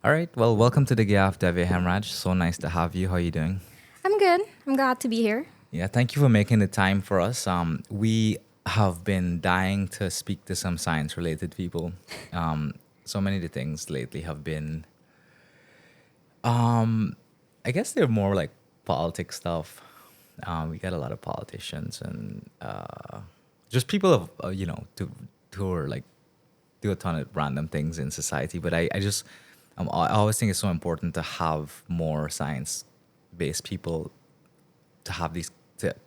All right. Well, welcome to the GAF, Devya Hemraj. So nice to have you. How are you doing? I'm good. I'm glad to be here. Yeah, thank you for making the time for us. We have been dying to speak to some science-related people. So many of the things lately have been, I guess they're more like politics stuff. We get a lot of politicians and just people of, who are like do a ton of random things in society. But I always think it's so important to have more science-based people to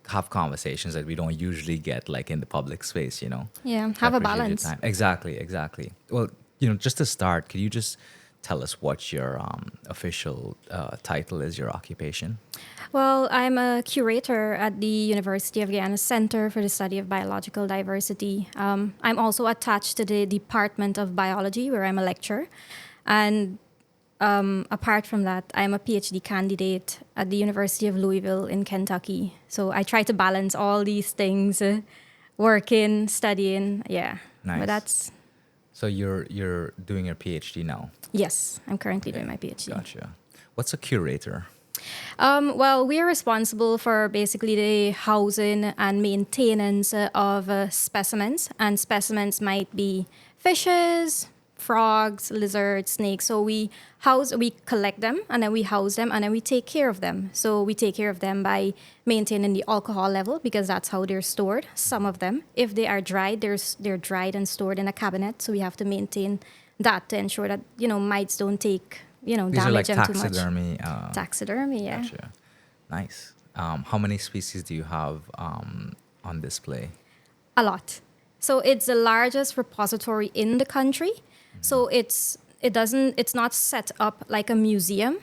have conversations that we don't usually get like in the public space. Yeah, So I have a appreciate your balance. time. Exactly. Well, just to start, could you just tell us what your official title is, your occupation? Well, I'm a curator at the University of Guyana Center for the Study of Biological Diversity. I'm also attached to the Department of Biology, where I'm a lecturer. And apart from that, I'm a PhD candidate at the University of Louisville in Kentucky. So I try to balance all these things, working, studying. Yeah. But Nice. that's, So you're doing your PhD now. yes, I'm currently doing Okay. my PhD. Gotcha. What's a curator? Well, we are responsible for basically the housing and maintenance of specimens, and specimens might be fishes, frogs, lizards, snakes. So we collect them, and then we house them, and then we take care of them. So we take care of them by maintaining the alcohol level because that's how they're stored. Some of them, if they are dried, they're dried and stored in a cabinet. So we have to maintain that to ensure that mites don't take These are like damage them too much. taxidermy. Taxidermy, yeah. Gotcha. Nice. How many species do you have on display? A lot. So it's the largest repository in the country. So it's not set up like a museum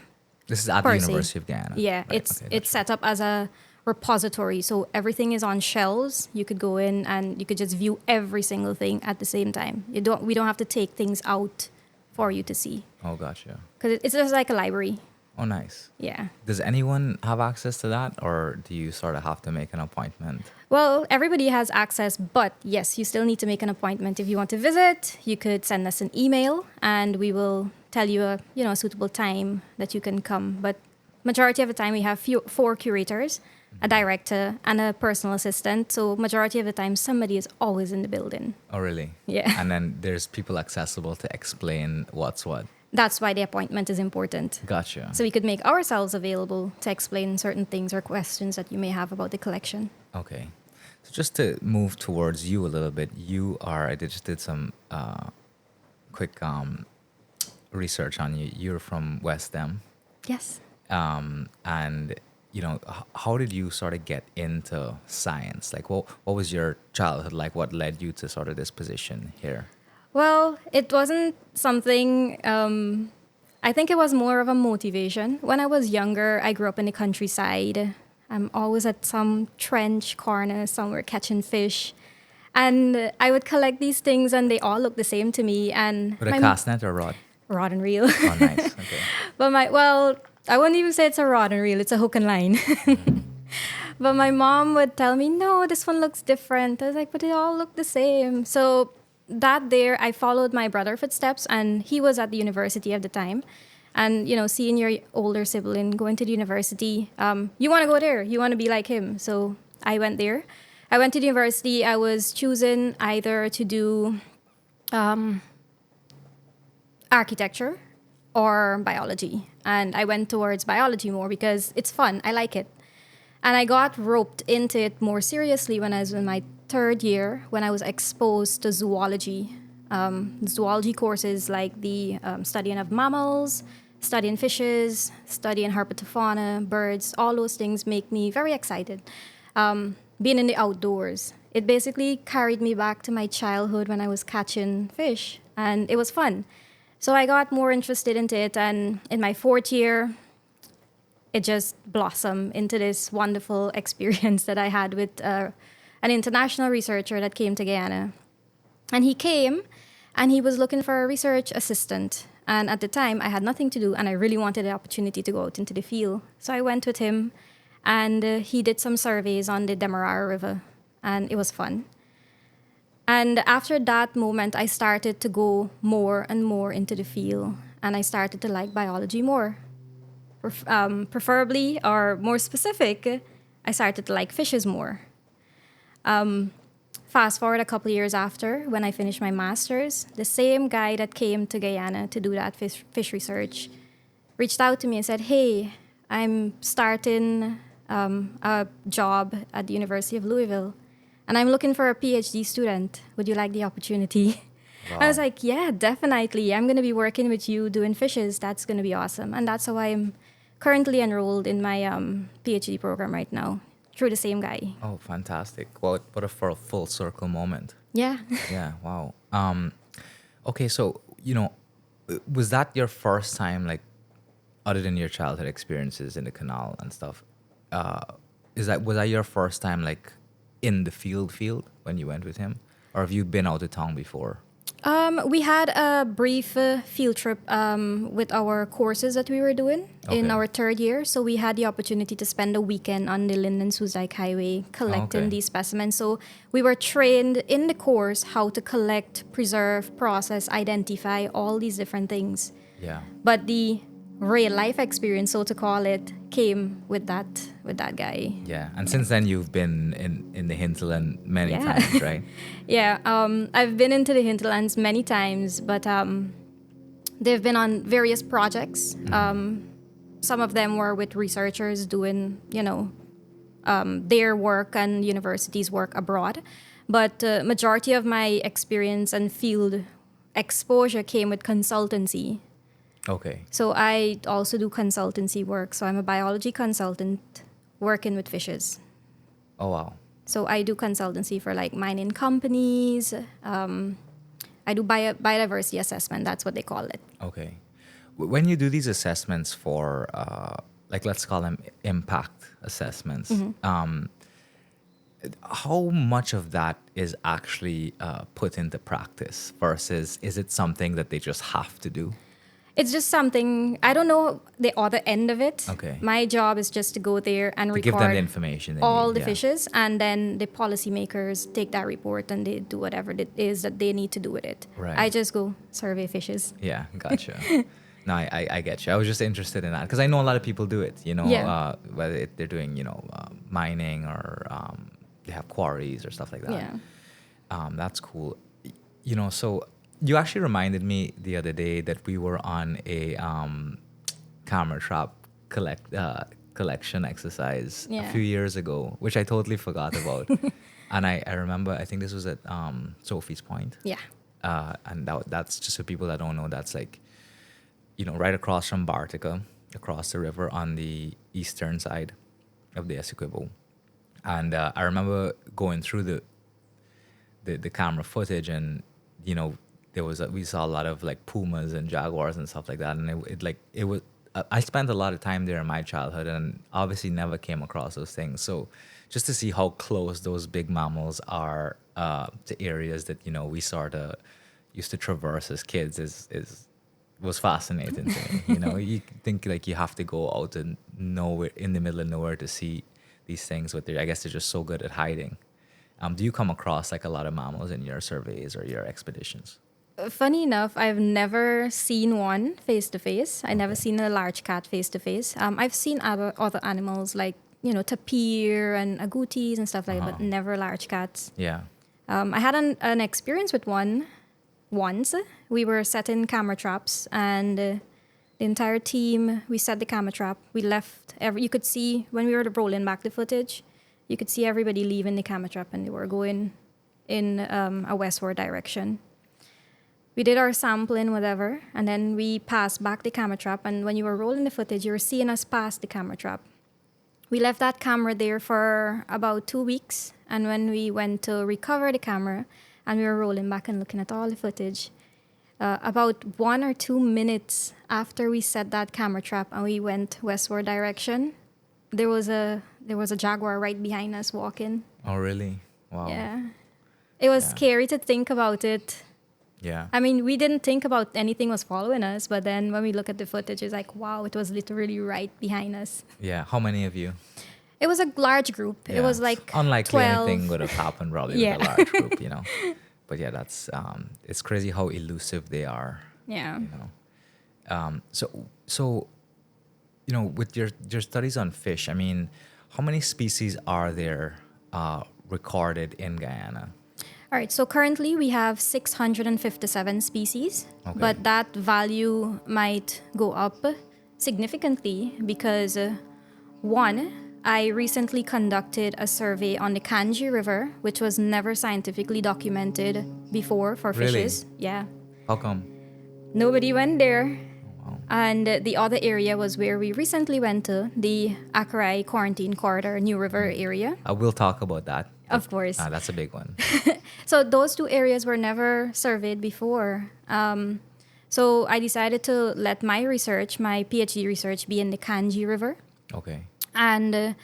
This is at the per se. University of Guyana. Yeah, Right. it's Okay, it's gotcha. set up as a repository. So everything is on shelves. You could go in and you could just view every single thing at the same time. We don't have to take things out for you to see Oh, gotcha. because it's just like a library. Oh, nice. Yeah. Does anyone have access to that, or do you sort of have to make an appointment? Well, everybody has access, but yes, you still need to make an appointment. If you want to visit, you could send us an email and we will tell you a suitable time that you can come. But majority of the time we have four curators, a director and a personal assistant. So majority of the time somebody is always in the building. Oh, really? Yeah. And then there's people accessible to explain what's what. That's why the appointment is important. Gotcha. So we could make ourselves available to explain certain things or questions that you may have about the collection. Okay. So just to move towards you a little bit, I just did some quick research on you. You're from West Dem. Yes. And how did you sort of get into science? Like, what was your childhood like? What led you to sort of this position here? Well, it wasn't something, I think it was more of a motivation. When I was younger, I grew up in the countryside. I'm always at some trench corner somewhere catching fish. And I would collect these things and they all look the same to me. And With a cast net or rod? rod and reel. Oh, nice. Okay. But I wouldn't even say it's a rod and reel, it's a hook and line. But my mom would tell me, no, this one looks different. I was like, but they all look the same. So I followed my brother footsteps, and he was at the university at the time. And, seeing your older sibling going to the university, you want to go there. You want to be like him. So I went there. I went to the university. I was choosing either to do architecture or biology. And I went towards biology more because it's fun. I like it. And I got roped into it more seriously when I was in my third year, when I was exposed to zoology. Zoology courses like the studying of mammals, studying fishes, studying herpetofauna, birds, all those things make me very excited. Being in the outdoors, it basically carried me back to my childhood when I was catching fish, and it was fun. So I got more interested into it, and in my fourth year, it just blossomed into this wonderful experience that I had with an international researcher that came to Guyana. And he came and he was looking for a research assistant. And at the time, I had nothing to do and I really wanted the opportunity to go out into the field. So I went with him and he did some surveys on the Demerara River and it was fun. And after that moment, I started to go more and more into the field. and I started to like biology more. Preferably, or more specific, I started to like fishes more. Fast forward a couple years after, when I finished my master's, the same guy that came to Guyana to do that fish research reached out to me and said, "Hey, I'm starting a job at the University of Louisville, and I'm looking for a PhD student. Would you like the opportunity?" Wow. I was like, "Yeah, definitely. I'm going to be working with you doing fishes. That's going to be awesome." And that's how I'm currently enrolled in my PhD program right now, through the same guy. Oh, fantastic. What a full circle moment. Yeah. Yeah, wow. Okay, so, was that your first time, like, other than your childhood experiences in the canal and stuff, was that your first time, like, in the field when you went with him? Or have you been out of town before? We had a brief field trip with our courses that we were doing in Okay. our third year. So we had the opportunity to spend a weekend on the Linden-Suzdijk Highway collecting Okay. these specimens. So we were trained in the course how to collect, preserve, process, identify all these different things. Yeah. But the real life experience, so to call it, came with that guy. Yeah. And since then, you've been in the hinterland many Yeah. times, right? Yeah, I've been into the hinterlands many times, but they've been on various projects. Some of them were with researchers doing, their work and universities' work abroad. But majority of my experience and field exposure came with consultancy. Okay. So I also do consultancy work. So I'm a biology consultant working with fishes. Oh, wow. So I do consultancy for like mining companies. I do biodiversity assessment. That's what they call it. Okay. When you do these assessments for, like, let's call them impact assessments, how much of that is actually put into practice versus is it something that they just have to do? It's just something, I don't know the other end of it. Okay. My job is just to go there and To record give them the information they all need, the yeah. fishes, and then the policymakers take that report and they do whatever it is that they need to do with it. Right. I just go survey fishes. Yeah, gotcha. No, I get you. I was just interested in that because I know a lot of people do it, Yeah. whether they're doing, mining or they have quarries or stuff like that. Yeah. That's cool. So you actually reminded me the other day that we were on a camera trap collection exercise a Yeah. few years ago, which I totally forgot about. And I remember, I think this was at Sophie's Point. Yeah. And that's just for people that don't know, that's like, right across from Bartica, across the river on the eastern side of the Essequibo. And I remember going through the camera footage, and we saw a lot of like pumas and jaguars and stuff like that, and it was. I spent a lot of time there in my childhood, and obviously never came across those things. So just to see how close those big mammals are to areas that we sort of used to traverse as kids was fascinating to me. You think like you have to go out and nowhere in the middle of nowhere to see these things, but I guess they're just so good at hiding. Do you come across like a lot of mammals in your surveys or your expeditions? Funny enough, I've never seen one face to face. I never seen a large cat face to face. I've seen other animals like tapir and agoutis and stuff like that, but never large cats. Yeah. I had an experience with one once. We were setting camera traps, and the entire team, we set the camera trap. We left. You could see when we were rolling back the footage, you could see everybody leaving the camera trap, and they were going in a westward direction. We did our sampling, whatever, and then we passed back the camera trap. And when you were rolling the footage, you were seeing us pass the camera trap. We left that camera there for about 2 weeks. And when we went to recover the camera and we were rolling back and looking at all the footage, about 1 or 2 minutes after we set that camera trap and we went westward direction, there was a jaguar right behind us walking. Oh, really? Wow. Yeah. It was scary to think about it. Yeah. I mean, we didn't think about anything was following us, but then when we look at the footage, it's like, wow, it was literally right behind us. Yeah. How many of you? It was a large group. Yeah. It was like unlikely 12. anything would have happened probably Yeah. with a large group, But yeah, that's it's crazy how elusive they are. Yeah. So with your studies on fish, I mean, how many species are there recorded in Guyana? All right, so currently we have 657 species, Okay. but that value might go up significantly because one, I recently conducted a survey on the Kanji River, which was never scientifically documented before for Really? fishes. Yeah. How come? Nobody went there. Wow. And the other area was where we recently went to, the Acari-Corentyne Corridor, New River area. We'll talk about that. Of course. That's a big one. So those two areas were never surveyed before. So I decided to let my research, my PhD research, be in the Kanji River. Okay. And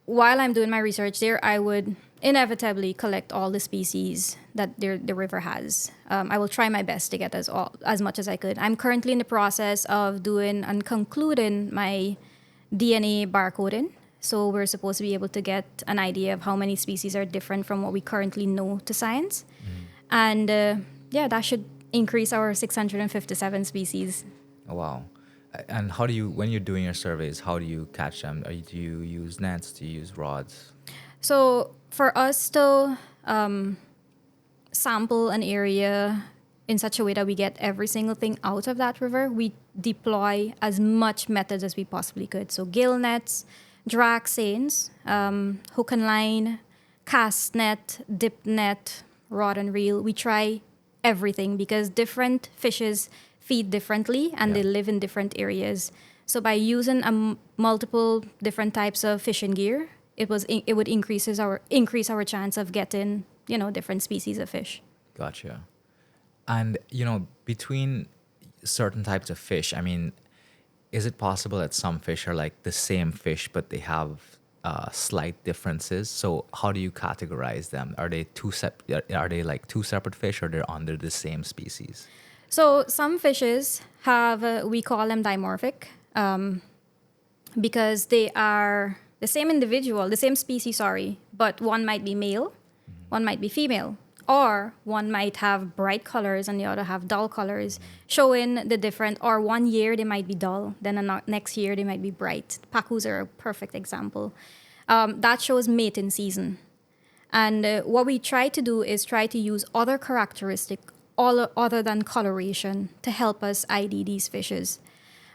while I'm doing my research there, I would inevitably collect all the species that the river has. I will try my best to get as much as I could. I'm currently in the process of doing and concluding my DNA barcoding. So we're supposed to be able to get an idea of how many species are different from what we currently know to science. And that should increase our 657 species. Oh, wow. And how do you, when you're doing your surveys, how do you catch them? Do you use nets? Do you use rods? So for us to sample an area in such a way that we get every single thing out of that river, we deploy as much methods as we possibly could. So gill nets, drag seines, hook and line, cast net, dip net, rod and reel. We try everything because different fishes feed differently and they live in different areas. So by using multiple different types of fishing gear, it would increase our chance of getting different species of fish. Gotcha. And between certain types of fish, I mean, is it possible that some fish are like the same fish but they have slight differences? So how do you categorize them? Are they like two separate fish, or they're under the same species? So some fishes have we call them dimorphic because they are the same individual, the same species, but one might be male, one might be female, or one might have bright colors and the other have dull colors, showing the different, or 1 year they might be dull, then the next year they might be bright. Pacus are a perfect example. That shows mating season. And what we try to do is try to use other characteristics other than coloration to help us ID these fishes.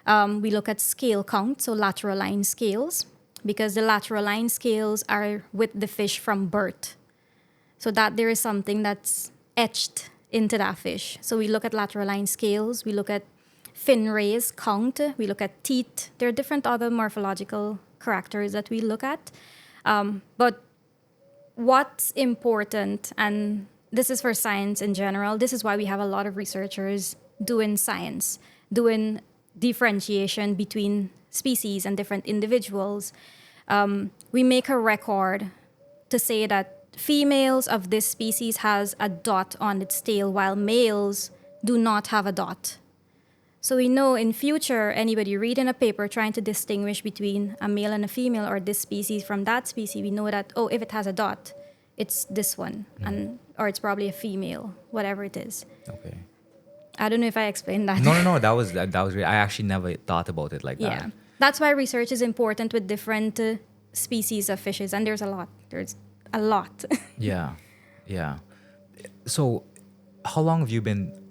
We look at scale count, so lateral line scales, because the lateral line scales are with the fish from birth. So that there is something that's etched into that fish. So we look at lateral line scales, we look at fin rays count, we look at teeth. There are different other morphological characters that we look at. But what's important, and this is for science in general, this is why we have a lot of researchers doing science, doing differentiation between species and different individuals. We make a record to say that females of this species has a dot on its tail while males do not have a dot. So we know in future, anybody reading a paper trying to distinguish between a male and a female or this species from that species, we know that, if it has a dot, it's this one, or it's probably a female, whatever it is. Okay. I don't know if I explained that. No, that was great. I actually never thought about it like that. Yeah. That's why research is important with different species of fishes, and there's a lot. There's a lot. Yeah. So how long have you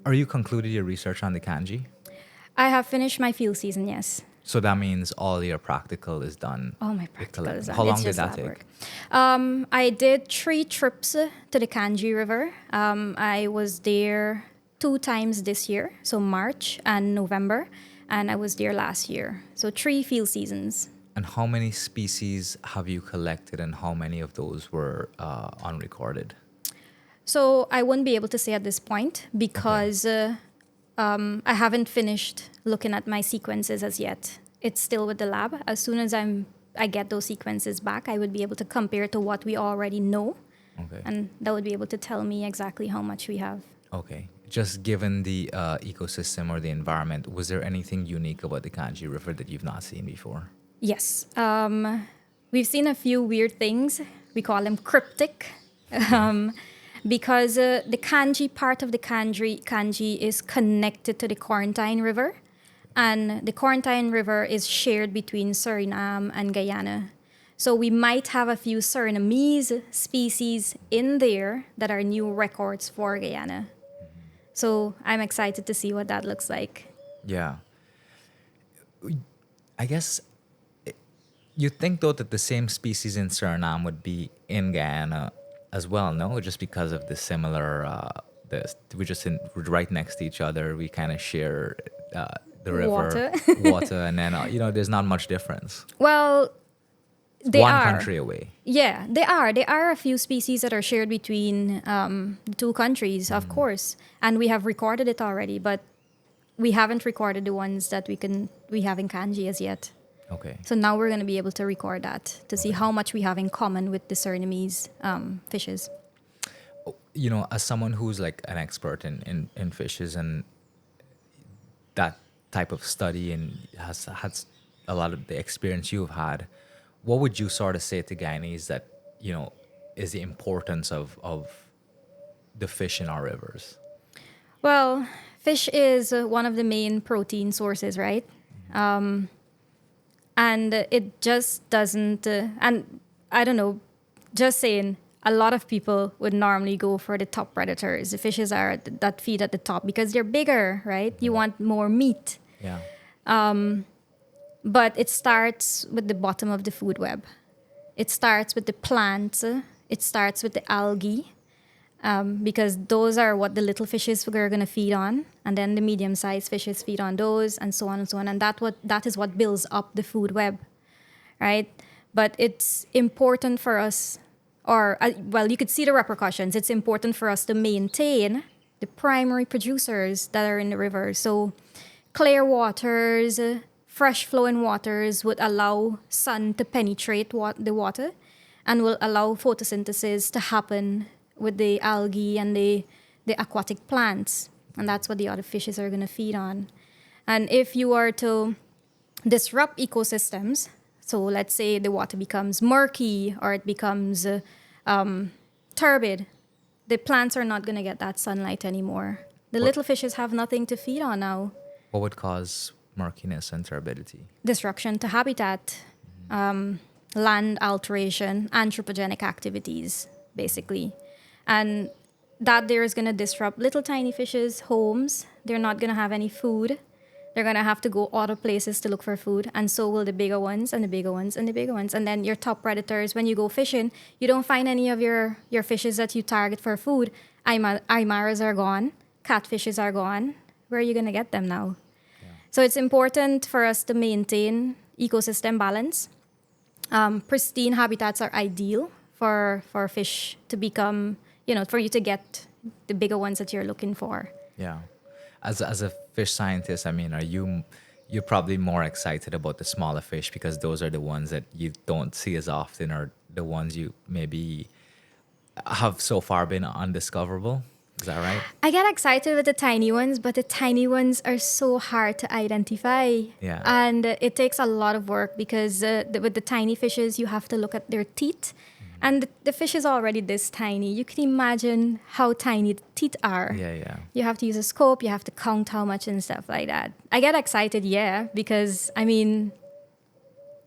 are you concluded your research on the kanji? I have finished my field season, yes. So that means all your practical is done. Oh, my practical is done. How long It's did just that lab take? work. I did 3 trips to the Kanji River. I was there 2 times this year, so March and November, and I was there last year. So 3 field seasons. And how many species have you collected, and how many of those were unrecorded? So I wouldn't be able to say at this point because I haven't finished looking at my sequences as yet. It's still with the lab. As soon as I get those sequences back, I would be able to compare to what we already know. Okay. And that would be able to tell me exactly how much we have. Okay. Just given the ecosystem or the environment, was there anything unique about the Kanji River that you've not seen before? Yes. We've seen a few weird things. We call them cryptic. because the Kanji part of the Kanji is connected to the Corentyne River, and the Corentyne River is shared between Suriname and Guyana. So we might have a few Surinamese species in there that are new records for Guyana. So I'm excited to see what that looks like. Yeah. I guess you'd think, though, that the same species in Suriname would be in Guyana as well, no? Just because of the similar, we're right next to each other. We kind of share the river, water, and then, there's not much difference. Well, they One are. country away. Yeah, they are. There are a few species that are shared between the two countries, of course. And we have recorded it already, but we haven't recorded the ones that we have in Kanji as yet. Okay. So now we're going to be able to record that to see how much we have in common with the Surinamese fishes. As someone who's like an expert in fishes and that type of study and has had a lot of the experience you've had, what would you sort of say to Guyanese that, is the importance of the fish in our rivers? Well, fish is one of the main protein sources, right? And it just doesn't, and I don't know, just saying, a lot of people would normally go for the top predators. The fishes that feed at the top because they're bigger, right? You want more meat. Yeah. But it starts with the bottom of the food web. It starts with the plants. It starts with the algae. Because those are what the little fishes are going to feed on, and then the medium-sized fishes feed on those, and so on and so on. And that is what builds up the food web, right? But it's important for us, you could see the repercussions. It's important for us to maintain the primary producers that are in the river. So clear waters, fresh flowing waters would allow sun to penetrate the water and will allow photosynthesis to happen with the algae and the aquatic plants. And that's what the other fishes are going to feed on. And if you are to disrupt ecosystems, so let's say the water becomes murky or it becomes turbid, the plants are not going to get that sunlight anymore. The little fishes have nothing to feed on now. What would cause murkiness and turbidity? Disruption to habitat, land alteration, anthropogenic activities, basically. And that there is going to disrupt little tiny fishes' homes. They're not going to have any food. They're going to have to go other places to look for food. And so will the bigger ones and the bigger ones and the bigger ones. And then your top predators, when you go fishing, you don't find any of your fishes that you target for food. Aymaras are gone. Catfishes are gone. Where are you going to get them now? Yeah. So it's important for us to maintain ecosystem balance. Pristine habitats are ideal for fish to become, for you to get the bigger ones that you're looking for. Yeah. As a fish scientist, you're probably more excited about the smaller fish because those are the ones that you don't see as often, or the ones you maybe have so far been undiscoverable. Is that right? I get excited with the tiny ones, but the tiny ones are so hard to identify. Yeah. And it takes a lot of work because with the tiny fishes, you have to look at their teeth. And the fish is already this tiny. You can imagine how tiny the teeth are. Yeah. You have to use a scope. You have to count how much and stuff like that. I get excited, because,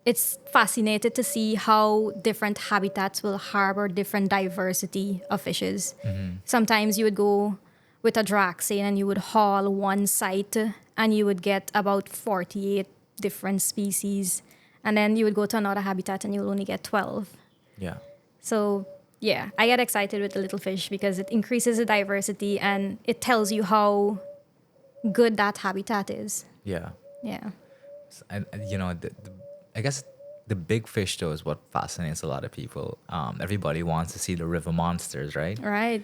it's fascinating to see how different habitats will harbor different diversity of fishes. Mm-hmm. Sometimes you would go with a draxane and you would haul one site and you would get about 48 different species. And then you would go to another habitat and you'll only get 12. Yeah. So, I get excited with the little fish because it increases the diversity and it tells you how good that habitat is. Yeah. Yeah. And I guess the big fish, though, is what fascinates a lot of people. Everybody wants to see the river monsters, right? Right.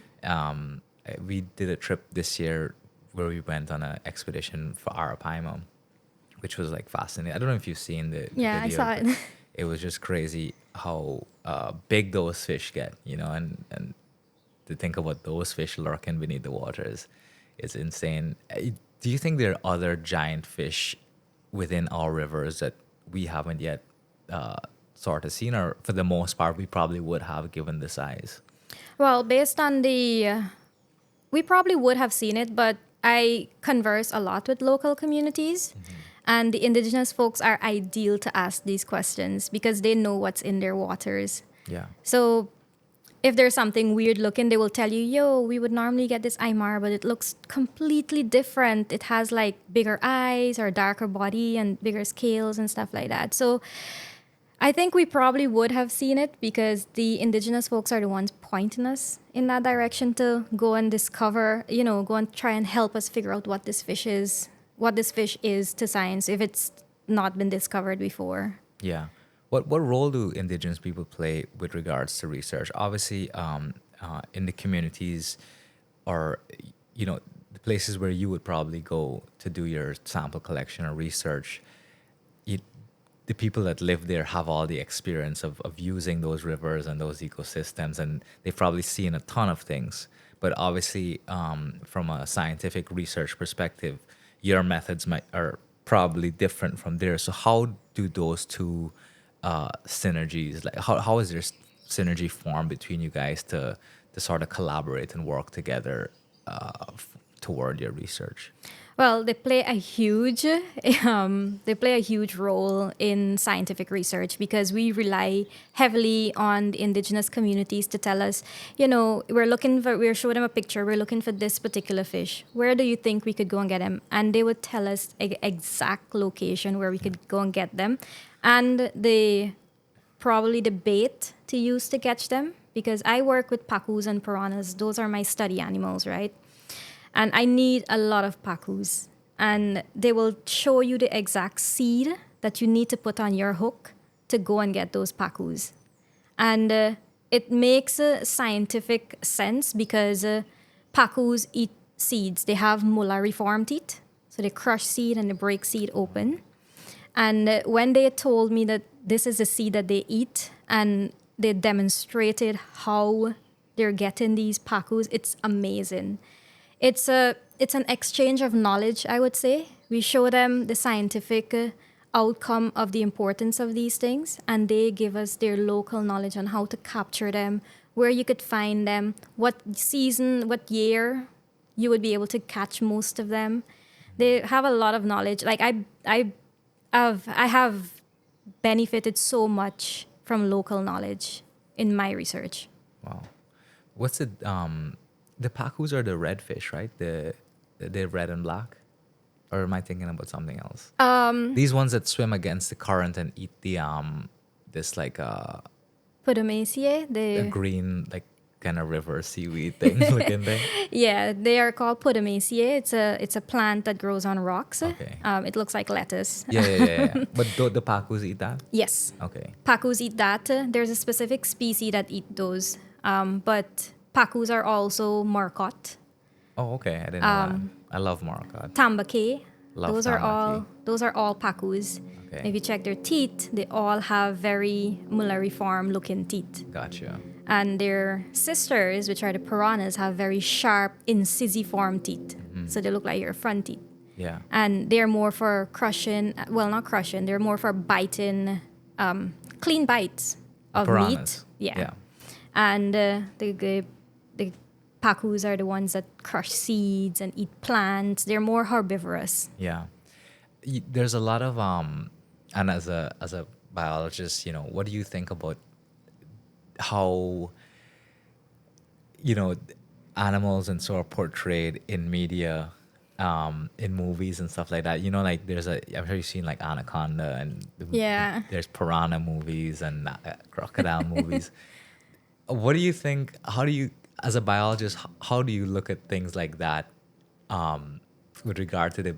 We did a trip this year where we went on an expedition for Arapaima, which was like fascinating. I don't know if you've seen the video. I saw it. It was just crazy how big those fish get, and to think about those fish lurking beneath the waters is insane. Do you think there are other giant fish within our rivers that we haven't yet sort of seen, or for the most part we probably would have given the size? Well, based on we probably would have seen it, but I converse a lot with local communities, and the indigenous folks are ideal to ask these questions because they know what's in their waters. Yeah. So if there's something weird looking, they will tell you, yo, we would normally get this Aymar, but it looks completely different. It has like bigger eyes or darker body and bigger scales and stuff like that. So I think we probably would have seen it because the indigenous folks are the ones pointing us in that direction to go and discover, go and try and help us figure out what this fish is to science if it's not been discovered before. Yeah. What role do indigenous people play with regards to research? Obviously, in the communities or, the places where you would probably go to do your sample collection or research, the people that live there have all the experience of using those rivers and those ecosystems, and they've probably seen a ton of things. But obviously, from a scientific research perspective, your methods are probably different from theirs. So how do those two synergies, like how is there synergy formed between you guys to sort of collaborate and work together toward your research? Well, they play a huge role in scientific research because we rely heavily on the indigenous communities to tell us, we're showing them a picture, we're looking for this particular fish. Where do you think we could go and get them? And they would tell us exact location where we could go and get them, and probably the bait to use to catch them. Because I work with pacus and piranhas; those are my study animals, right? And I need a lot of pacus. And they will show you the exact seed that you need to put on your hook to go and get those pacus. And it makes scientific sense because pacus eat seeds. They have molariform teeth. So they crush seed and they break seed open. And when they told me that this is the seed that they eat and they demonstrated how they're getting these pacus, it's amazing. It's an exchange of knowledge, I would say. We show them the scientific outcome of the importance of these things, and they give us their local knowledge on how to capture them, where you could find them, what season, what year you would be able to catch most of them. They have a lot of knowledge. Like I have benefited so much from local knowledge in my research. Wow. What's it? The pacus are the red fish, right? They're red and black, or am I thinking about something else? These ones that swim against the current and eat the this like Podomaceae, a green like kind of river seaweed thing looking thing. Yeah, they are called Podomaceae. It's a plant that grows on rocks. Okay. It looks like lettuce. Yeah. But the pacus eat that? Yes. Okay. Pacus eat that. There's a specific species that eat those. But pacus are also marcotte, Oh, okay. I didn't know that. I love marcotte. tambaqui. Love Those are all pacus. Okay. If you check their teeth, they all have very mulariform looking teeth. Gotcha. And their sisters, which are the piranhas, have very sharp incisiform teeth. So they look like your front teeth. Yeah. And they're more for crushing, well, not crushing, they're more for biting, clean bites of Piranhas. meat. Yeah. Yeah. And the pacus are the ones that crush seeds and eat plants. They're more herbivorous. Yeah. There's a lot of and as a biologist, what do you think about how animals and so are portrayed in media, in movies and stuff like that? Like I'm sure you've seen like Anaconda and Yeah. there's piranha movies and crocodile movies. What do you think? How do you, as a biologist, how do you look at things like that, with regard to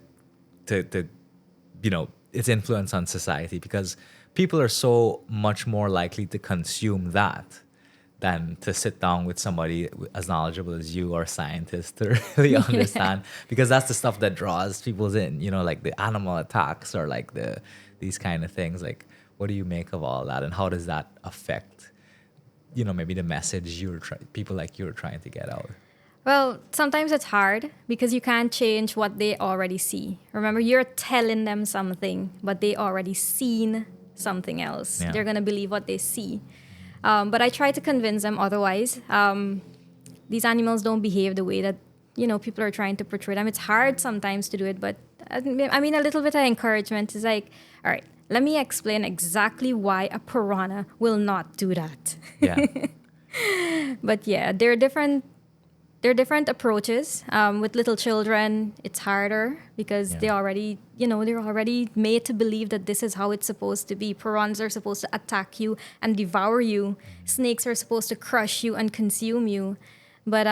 its influence on society? Because people are so much more likely to consume that than to sit down with somebody as knowledgeable as you or a scientist to really understand. Because that's the stuff that draws people in. Like the animal attacks or like these kind of things. Like, what do you make of all that, and how does that affect maybe the message people like you are trying to get out? Well, sometimes it's hard because you can't change what they already see. Remember, you're telling them something, but they already seen something else. Yeah. They're going to believe what they see. But I try to convince them otherwise. these animals don't behave the way that, people are trying to portray them. It's hard sometimes to do it, but a little bit of encouragement is like, all right, let me explain exactly why a piranha will not do that. Yeah. But yeah, there are different approaches. With little children, it's harder because Yeah. they're already made to believe that this is how it's supposed to be. Piranhas are supposed to attack you and devour you. Snakes are supposed to crush you and consume you. But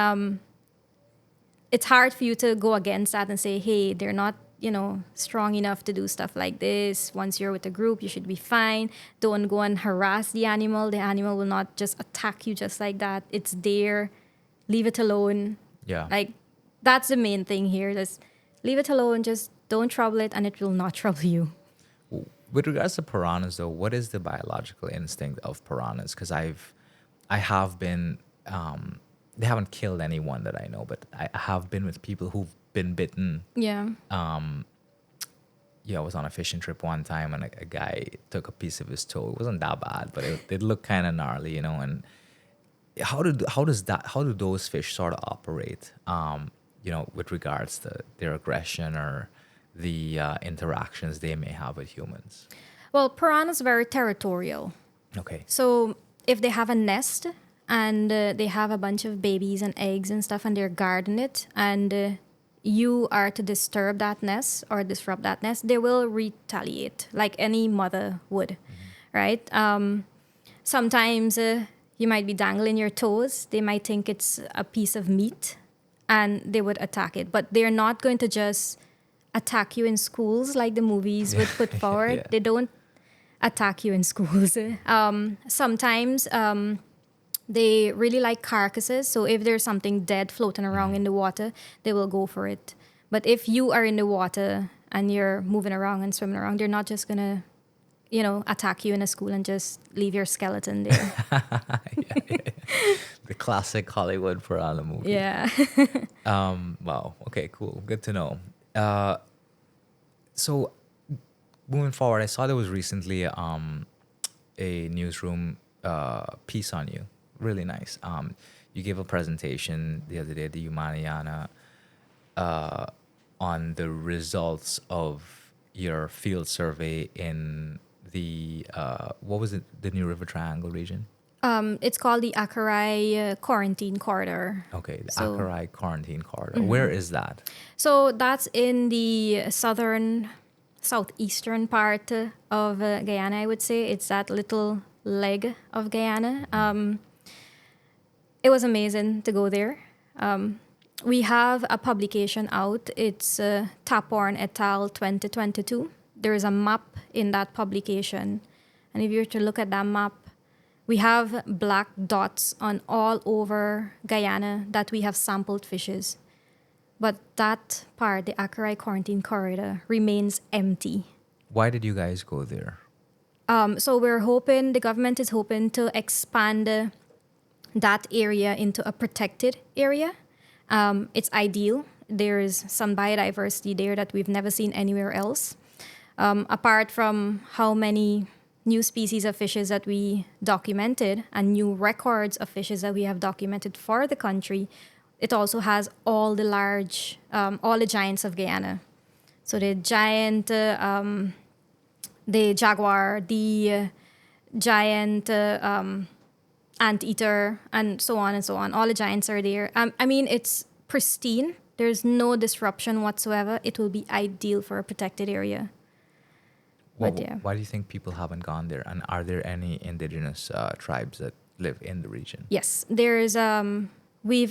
it's hard for you to go against that and say, hey, they're not, strong enough to do stuff like this. Once you're with a group, you should be fine. Don't go and harass the animal. The animal will not just attack you just like that. It's there. Leave it alone. Yeah. Like, that's the main thing here. Just leave it alone. Just don't trouble it, and it will not trouble you. With regards to piranhas, though, what is the biological instinct of piranhas? Because I have been, they haven't killed anyone that I know, but I have been with people who've been bitten. Yeah. Yeah, I was on a fishing trip one time, and a guy took a piece of his toe. It wasn't that bad, but it looked kind of gnarly, And how do those fish sort of operate? With regards to their aggression or the interactions they may have with humans. Well, piranhas are very territorial. Okay. So if they have a nest and they have a bunch of babies and eggs and stuff and they're guarding it and you are to disturb that nest or disrupt that nest, they will retaliate like any mother would, right? Sometimes you might be dangling your toes. They might think it's a piece of meat and they would attack it. But they're not going to just attack you in schools like the movies would put forward. Yeah. They don't attack you in schools. Sometimes they really like carcasses. So if there's something dead floating around in the water, they will go for it. But if you are in the water and you're moving around and swimming around, they're not just going to, attack you in a school and just leave your skeleton there. Yeah. The classic Hollywood piranha movie. Yeah. Wow. Okay, cool. Good to know. So moving forward, I saw there was recently a newsroom piece on you. Really nice. You gave a presentation the other day at the Humaniana on the results of your field survey in the what was it? The New River Triangle region. It's called the Acari-Corentyne Corridor. Okay, the So- Acari-Corentyne Corridor. Where is that? So that's in the southeastern part of Guyana, I would say. It's that little leg of Guyana. It was amazing to go there. We have a publication out. It's Taporn et al. 2022. There is a map in that publication. And if you were to look at that map, we have black dots on all over Guyana that we have sampled fishes. But that part, the Acari-Corentyne Corridor, remains empty. Why did you guys go there? So the government is hoping to expand that area into a protected area. It's ideal. There's some biodiversity there that we've never seen anywhere else. Apart from how many new species of fishes that we documented and new records of fishes that we have documented for the country, it also has all the giants of Guyana. So the giant, the jaguar, the giant anteater, and so on and so on. All the giants are there. It's pristine. There's no disruption whatsoever. It will be ideal for a protected area. But yeah. Why do you think people haven't gone there? And are there any indigenous tribes that live in the region? Yes, there's. We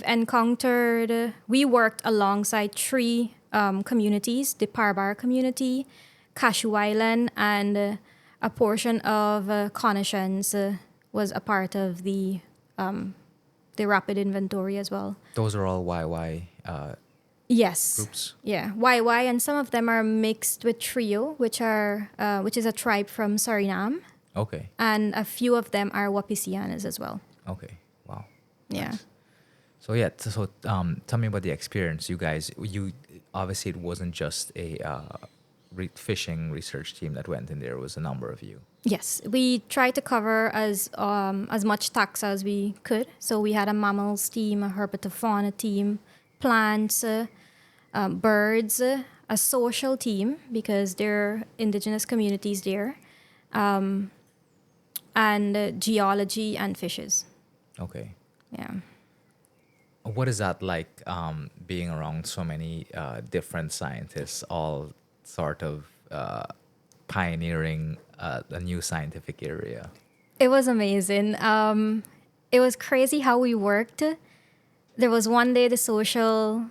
worked alongside three communities: the Parbar community, Cashew Island, and a portion of Connaissance was a part of the Rapid Inventory as well. Those are all YY Yes. groups? Yeah, YY, and some of them are mixed with Trio, which is a tribe from Suriname, Okay. and a few of them are Wapisianas as well. Okay. Wow. Yeah. Nice. So yeah, tell me about the experience. You guys, obviously it wasn't just a fishing research team that went in there was a number of you. Yes, we tried to cover as much taxa as we could. So we had a mammals team, a herpetofauna team, plants, birds, a social team because there are indigenous communities there, and geology and fishes. Okay. Yeah. What is that like, being around so many different scientists, all sort of pioneering a new scientific area? It was amazing. It was crazy how we worked. There was one day the social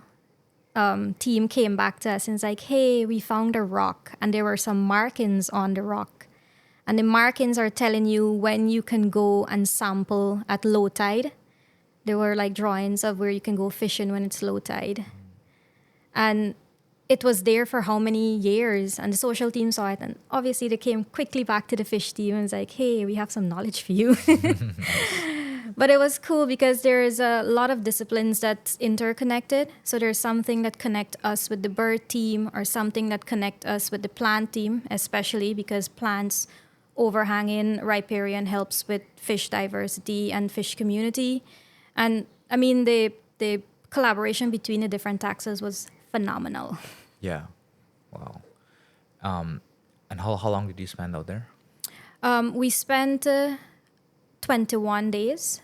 team came back to us and was like, hey, we found a rock, and there were some markings on the rock. And the markings are telling you when you can go and sample at low tide. There were like drawings of where you can go fishing when it's low tide. And it was there for how many years? And the social team saw it. And obviously they came quickly back to the fish team and was like, hey, we have some knowledge for you. But it was cool because there's a lot of disciplines that's interconnected. So there's something that connect us with the bird team or something that connect us with the plant team, especially because plants overhanging riparian helps with fish diversity and fish community. And I mean, the collaboration between the different taxas was phenomenal. Yeah. Wow. And how long did you spend out there? We spent 21 days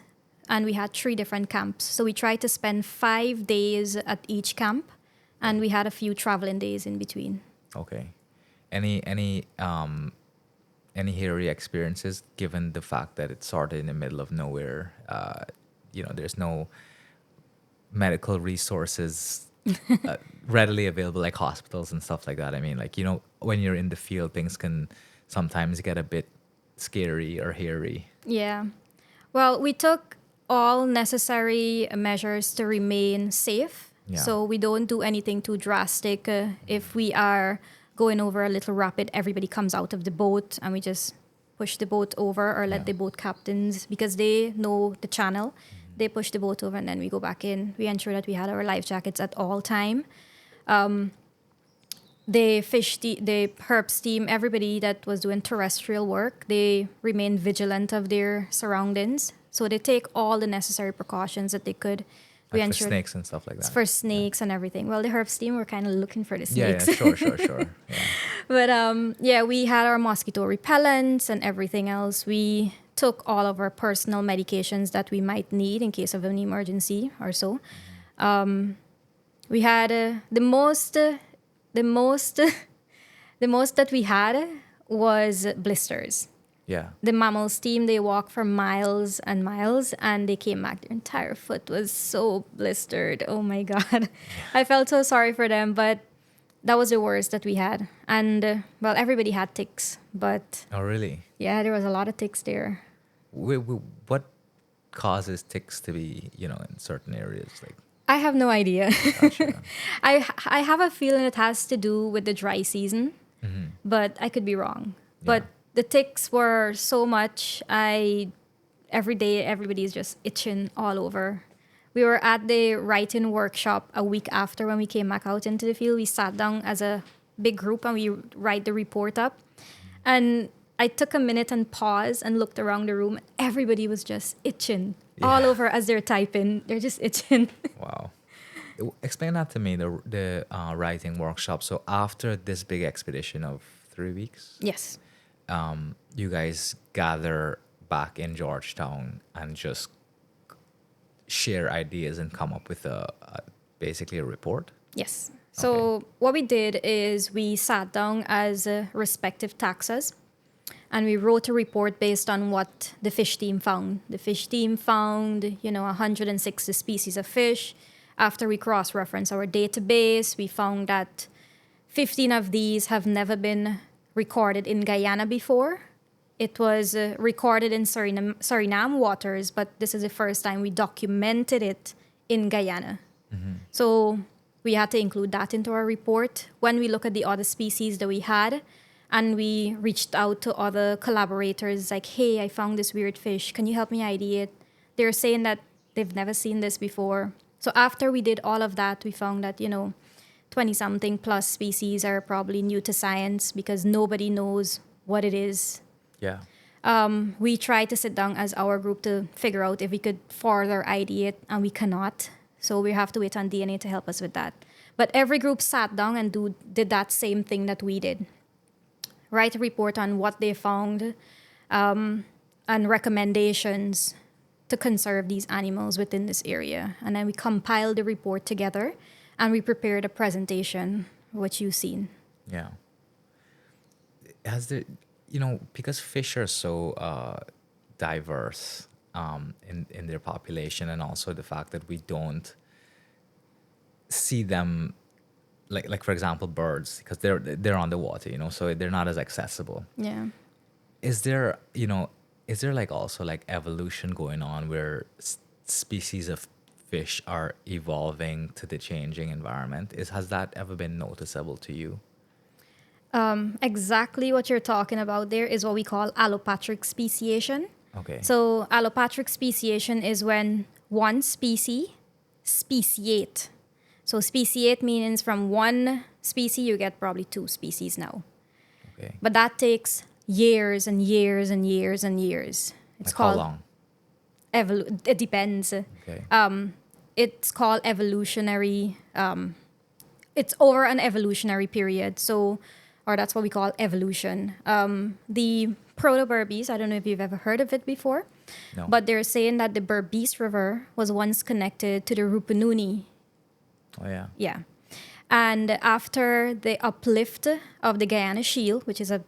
and we had 3 different camps. So we tried to spend 5 days at each camp and we had a few traveling days in between. Okay. Any hairy experiences given the fact that it's sort of in the middle of nowhere? There's no medical resources readily available, like hospitals and stuff like that. I mean, like, when you're in the field, things can sometimes get a bit scary or hairy. Yeah. Well, we took all necessary measures to remain safe. Yeah. So we don't do anything too drastic. If we are going over a little rapid, everybody comes out of the boat and we just push the boat over or let the boat captains, because they know the channel, they push the boat over and then we go back in. We ensure that we had our life jackets at all time. The herps team, everybody that was doing terrestrial work, they remain vigilant of their surroundings. So they take all the necessary precautions that they could. Like for snakes and stuff like that. For snakes and everything. Well, the herps team were kind of looking for the snakes. Yeah, sure. Yeah. But we had our mosquito repellents and everything else. We took all of our personal medications that we might need in case of an emergency or so. We had the most that we had was blisters. Yeah. The mammals team, they walked for miles and miles and they came back. Their entire foot was so blistered. Oh my God. I felt so sorry for them, but that was the worst that we had. And everybody had ticks, but... Oh, really? Yeah, there was a lot of ticks there. What causes ticks to be, in certain areas? Like, I have no idea. Gotcha. I have a feeling it has to do with the dry season, but I could be wrong. Yeah. But the ticks were so much. Every day, everybody's just itching all over. We were at the writing workshop a week after when we came back out into the field. We sat down as a big group and we write the report up. And I took a minute and paused and looked around the room. Everybody was just itching all over as they're typing. They're just itching. Wow. Explain that to me, the writing workshop. So after this big expedition of 3 weeks, Yes. You guys gather back in Georgetown and just share ideas and come up with basically a report? Yes. So what we did is we sat down as respective taxas and we wrote a report based on what the fish team found. The fish team found, 160 species of fish. After we cross-referenced our database, we found that 15 of these have never been recorded in Guyana before. It was recorded in Suriname waters, but this is the first time we documented it in Guyana. So we had to include that into our report. When we look at the other species that we had, and we reached out to other collaborators like, hey, I found this weird fish. Can you help me ID it? They're saying that they've never seen this before. So after we did all of that, we found that, 20 something plus species are probably new to science because nobody knows what it is. Yeah. We try to sit down as our group to figure out if we could further ideate, and we cannot. So we have to wait on DNA to help us with that. But every group sat down and did that same thing that we did. Write a report on what they found, and recommendations to conserve these animals within this area. And then we compiled the report together and we prepared a presentation, which you've seen. Yeah. Has there, because fish are so diverse in their population, and also the fact that we don't see them, like for example, birds, because they're on the water, so they're not as accessible. Yeah. Is there, like also like evolution going on where species of fish are evolving to the changing environment? Has that ever been noticeable to you? Exactly what you're talking about there is what we call allopatric speciation. Okay. So allopatric speciation is when one species speciate. So speciate means from one species you get probably two species now. Okay. But that takes years and years and years and years. It's Like called how long? It depends. Okay. It's called evolutionary. It's over an evolutionary period. So, or that's what we call evolution. The proto-Berbice, I don't know if you've ever heard of it before, No. but they're saying that the Berbice River was once connected to the Rupununi. Oh yeah. Yeah. And after the uplift of the Guyana Shield, which is a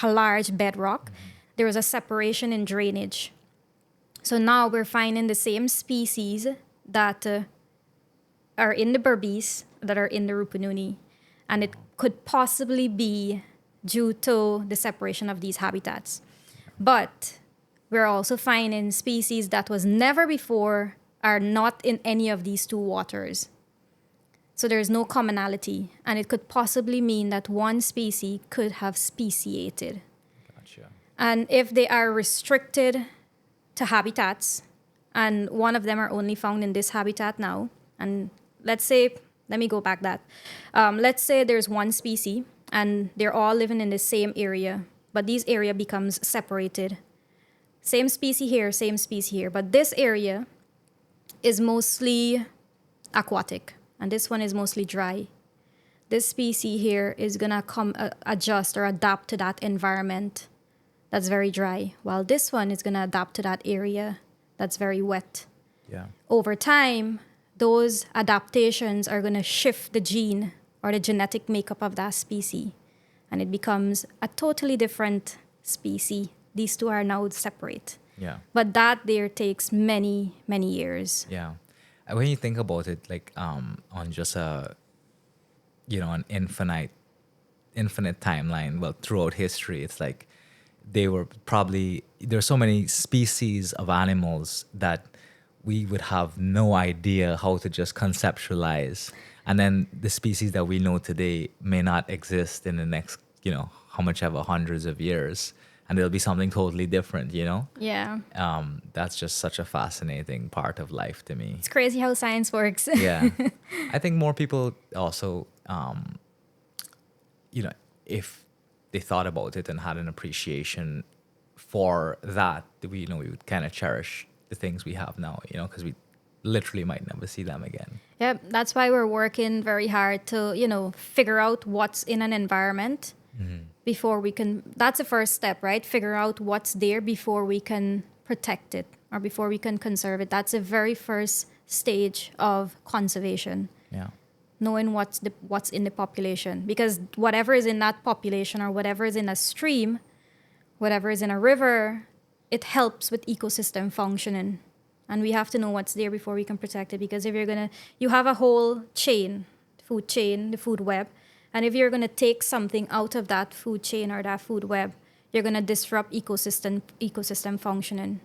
large bedrock, there was a separation in drainage. So now we're finding the same species that are in the Berbice that are in the Rupununi. And it could possibly be due to the separation of these habitats. But we're also finding species that was never before are not in any of these two waters. So there's no commonality. And it could possibly mean that one species could have speciated. Gotcha. And if they are restricted to habitats, and one of them are only found in this habitat now, and let's say, let me go back that. Let's say there's one species, and they're all living in the same area, but this area becomes separated. Same species here, same species here, but this area is mostly aquatic, and this one is mostly dry. This species here is gonna adjust or adapt to that environment that's very dry, while this one is gonna adapt to that area that's very wet. Yeah. Over time, those adaptations are gonna shift the gene or the genetic makeup of that species, and it becomes a totally different species. These two are now separate. Yeah. But that there takes many, many years. Yeah. And when you think about it, like on just an infinite timeline, well, throughout history, it's like there's so many species of animals that we would have no idea how to just conceptualize. And then the species that we know today may not exist in the next, how much ever hundreds of years. And it'll be something totally different, Yeah. That's just such a fascinating part of life to me. It's crazy how science works. Yeah. I think more people also, if they thought about it and had an appreciation for that, we would kind of cherish the things we have now, because we literally might never see them again. Yeah, that's why we're working very hard to, figure out what's in an environment before we can. That's the first step, right? Figure out what's there before we can protect it or before we can conserve it. That's the very first stage of conservation. Yeah. Knowing what's in the population, because whatever is in that population or whatever is in a stream, whatever is in a river, it helps with ecosystem functioning. And we have to know what's there before we can protect it, because if you have a whole chain, the food web, and if you're going to take something out of that food chain or that food web, you're going to disrupt ecosystem functioning.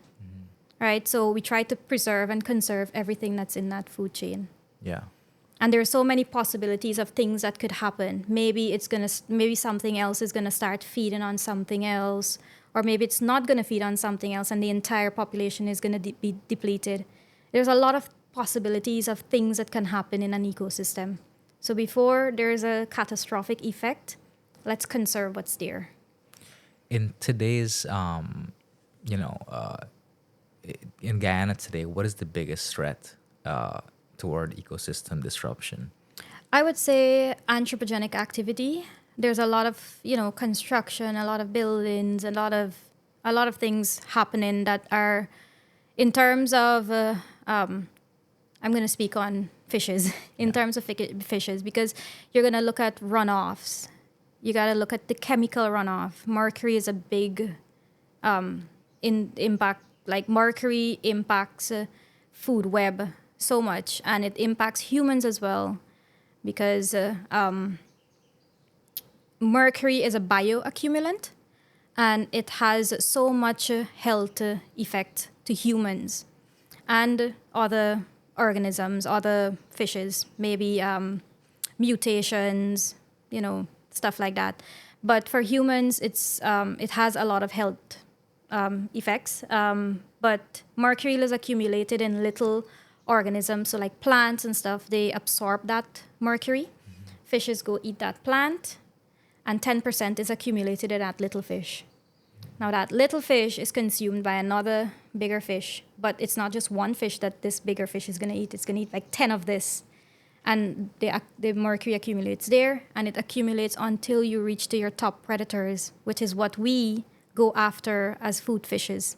Right? So we try to preserve and conserve everything that's in that food chain. Yeah. And there are so many possibilities of things that could happen. Maybe something else is gonna start feeding on something else, or maybe it's not gonna feed on something else, and the entire population is gonna be depleted. There's a lot of possibilities of things that can happen in an ecosystem. So before there's a catastrophic effect, let's conserve what's there. In today's, you know, in Guyana today, what is the biggest threat toward ecosystem disruption? I would say anthropogenic activity. There's a lot of, construction, a lot of buildings, a lot of things happening that are in terms of I'm going to speak on fishes in terms of fishes, because you're going to look at runoffs. You got to look at the chemical runoff. Mercury is a big impact. Like mercury impacts food web so much, and it impacts humans as well, because mercury is a bioaccumulant, and it has so much health effect to humans and other organisms, other fishes, maybe mutations, stuff like that. But for humans, it has a lot of health effects. But mercury is accumulated in little organisms, so like plants and stuff, they absorb that mercury. Fishes go eat that plant, and 10% is accumulated in that little fish. Now, that little fish is consumed by another bigger fish, but it's not just one fish that this bigger fish is going to eat. It's going to eat like 10 of this. And the mercury accumulates there, and it accumulates until you reach to your top predators, which is what we go after as food fishes.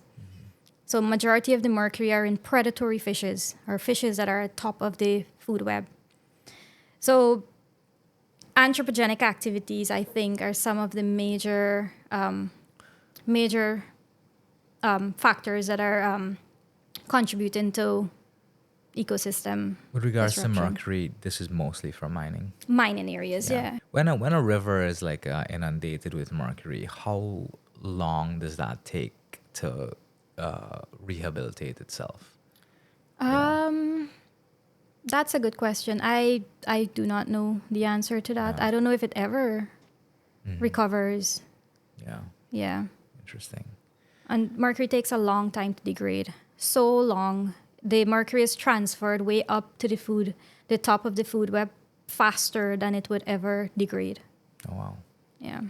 So majority of the mercury are in predatory fishes, or fishes that are at top of the food web. So anthropogenic activities, I think, are some of the major factors that are contributing to ecosystem With regards to disruption. mercury, this is mostly from mining. Mining areas, yeah. When a river is like inundated with mercury, how long does that take to rehabilitate itself? That's a good question. I do not know the answer to that. Yeah. I don't know if it ever Mhm. recovers. Yeah, Yeah. interesting. And mercury takes a long time to degrade. So long. The mercury is transferred way up to the top of the food web, faster than it would ever degrade. Oh wow. Yeah.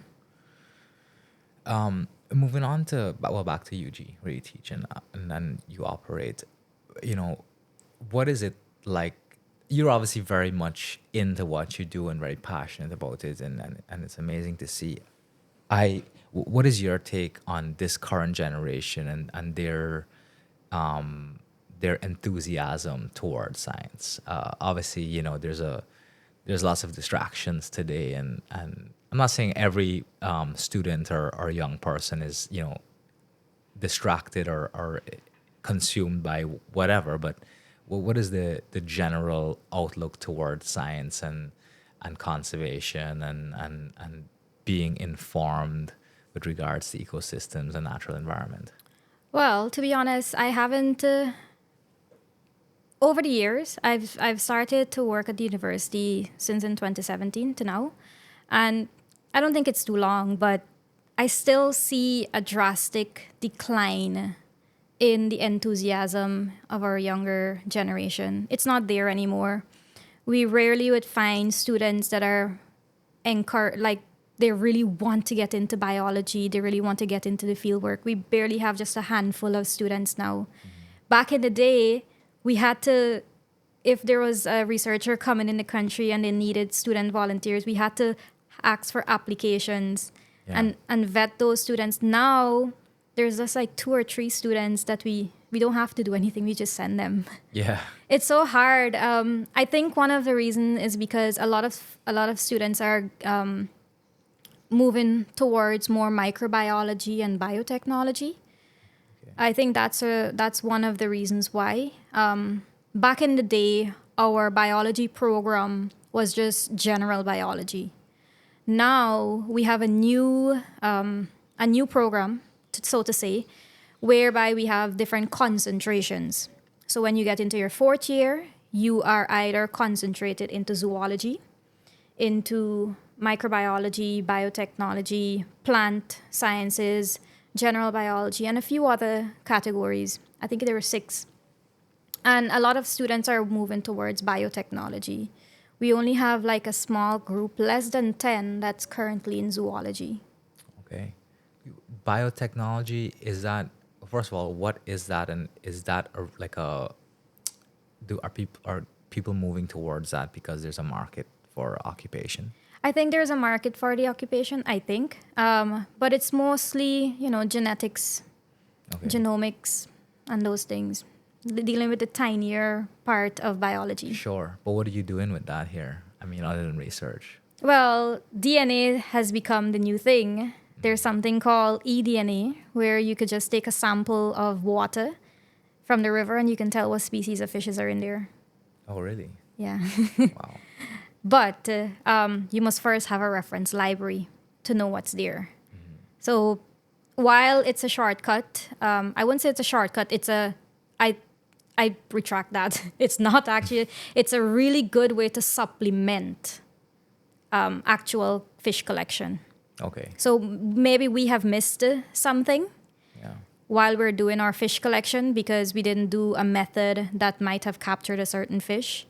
Moving on to back to UG, where you teach and then you operate. What is it like? You're obviously very much into what you do and very passionate about it, and it's amazing to see. What is your take on this current generation and their enthusiasm towards science? Obviously, there's lots of distractions today, and I'm not saying every student or young person is distracted or consumed by whatever, but what is the general outlook towards science and conservation and being informed with regards to ecosystems and natural environment? Well, to be honest, I haven't. Over the years, I've started to work at the university since in 2017 to now, and I don't think it's too long, but I still see a drastic decline in the enthusiasm of our younger generation. It's not there anymore. We rarely would find students that are like they really want to get into biology, they really want to get into the fieldwork. We barely have just a handful of students now. Back in the day, we had to, if there was a researcher coming in the country and they needed student volunteers, we had to ask for applications and vet those students. Now, there's just like 2 or 3 students that we don't have to do anything. We just send them. Yeah. It's so hard. I think one of the reasons is because a lot of students are moving towards more microbiology and biotechnology. I think that's one of the reasons why. Back in the day, our biology program was just general biology. Now we have a new program, so to say, whereby we have different concentrations. So when you get into your 4th year, you are either concentrated into zoology, into microbiology, biotechnology, plant sciences, general biology, and a few other categories. I think there were 6. And a lot of students are moving towards biotechnology, We only have like a small group, less than 10, that's currently in zoology. Okay. Biotechnology, is that, first of all, what is that? And is that like a, are people moving towards that because there's a market for occupation? I think there's a market for the occupation, I think. But it's mostly, genetics, Okay. genomics, and those things, dealing with the tinier part of biology. Sure. But what are you doing with that here? I mean, other than research. Well, DNA has become the new thing. There's something called eDNA, where you could just take a sample of water from the river and you can tell what species of fishes are in there. Oh, really? Yeah. Wow. But you must first have a reference library to know what's there. So while it's a shortcut, I wouldn't say it's a shortcut. I retract that. It's not actually. It's a really good way to supplement actual fish collection. Okay. So maybe we have missed something Yeah. while we're doing our fish collection because we didn't do a method that might have captured a certain fish,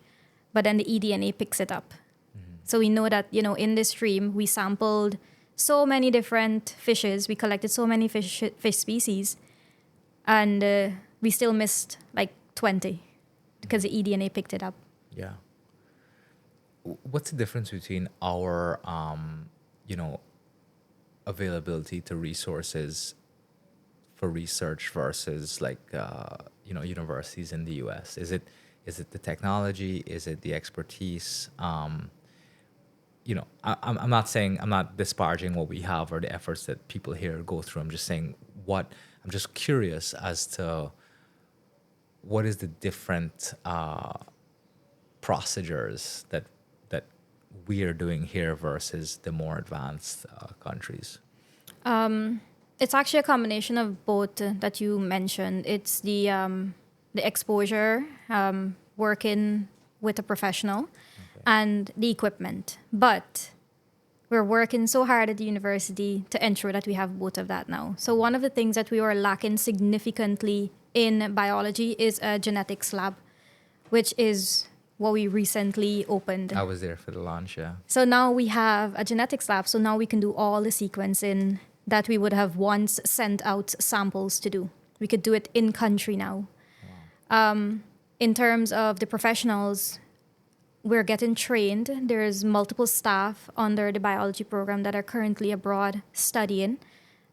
but then the eDNA picks it up. So we know that, in this stream, we sampled so many different fishes. We collected so many fish species, and we still missed like 20 because the eDNA picked it up. Yeah. What's the difference between our, availability to resources for research versus like, universities in the U.S.? Is it the technology? Is it the expertise? I'm not saying, I'm not disparaging what we have or the efforts that people here go through. I'm just saying I'm just curious as to what is the different procedures that we are doing here versus the more advanced countries. It's actually a combination of both that you mentioned. It's the exposure, working with a professional, and the equipment. But we're working so hard at the university to ensure that we have both of that now. So one of the things that we were lacking significantly in biology is a genetics lab, which is what we recently opened. I was there for the launch, yeah. So now we have a genetics lab. So now we can do all the sequencing that we would have once sent out samples to do. We could do it in country now. In terms of the professionals, we're getting trained. There's multiple staff under the biology program that are currently abroad studying.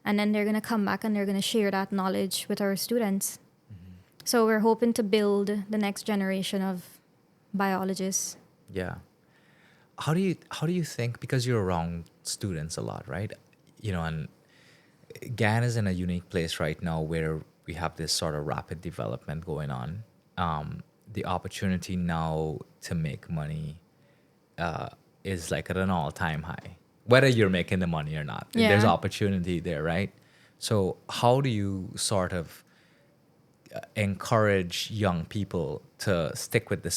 And then they're going to come back and they're going to share that knowledge with our students. So we're hoping to build the next generation of biologists. Yeah. How do you think, because you're around students a lot, right? And Guyana is in a unique place right now where we have this sort of rapid development going on. The opportunity now to make money is like at an all-time high, whether you're making the money or not. Yeah. There's opportunity there, right? So how do you sort of encourage young people to stick with the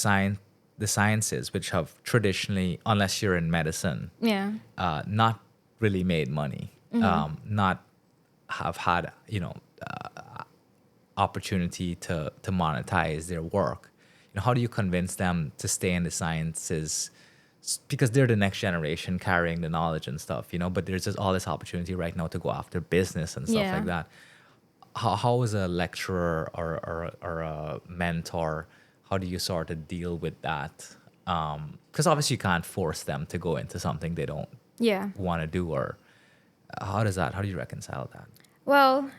sciences, which have traditionally, unless you're in medicine, Yeah. not really made money, not have had opportunity to monetize their work? How do you convince them to stay in the sciences? Because they're the next generation carrying the knowledge and stuff, but there's just all this opportunity right now to go after business and stuff like that. How is a lecturer or a mentor, how do you sort of deal with that? Because obviously you can't force them to go into something they don't want to do, or how do you reconcile that? Well,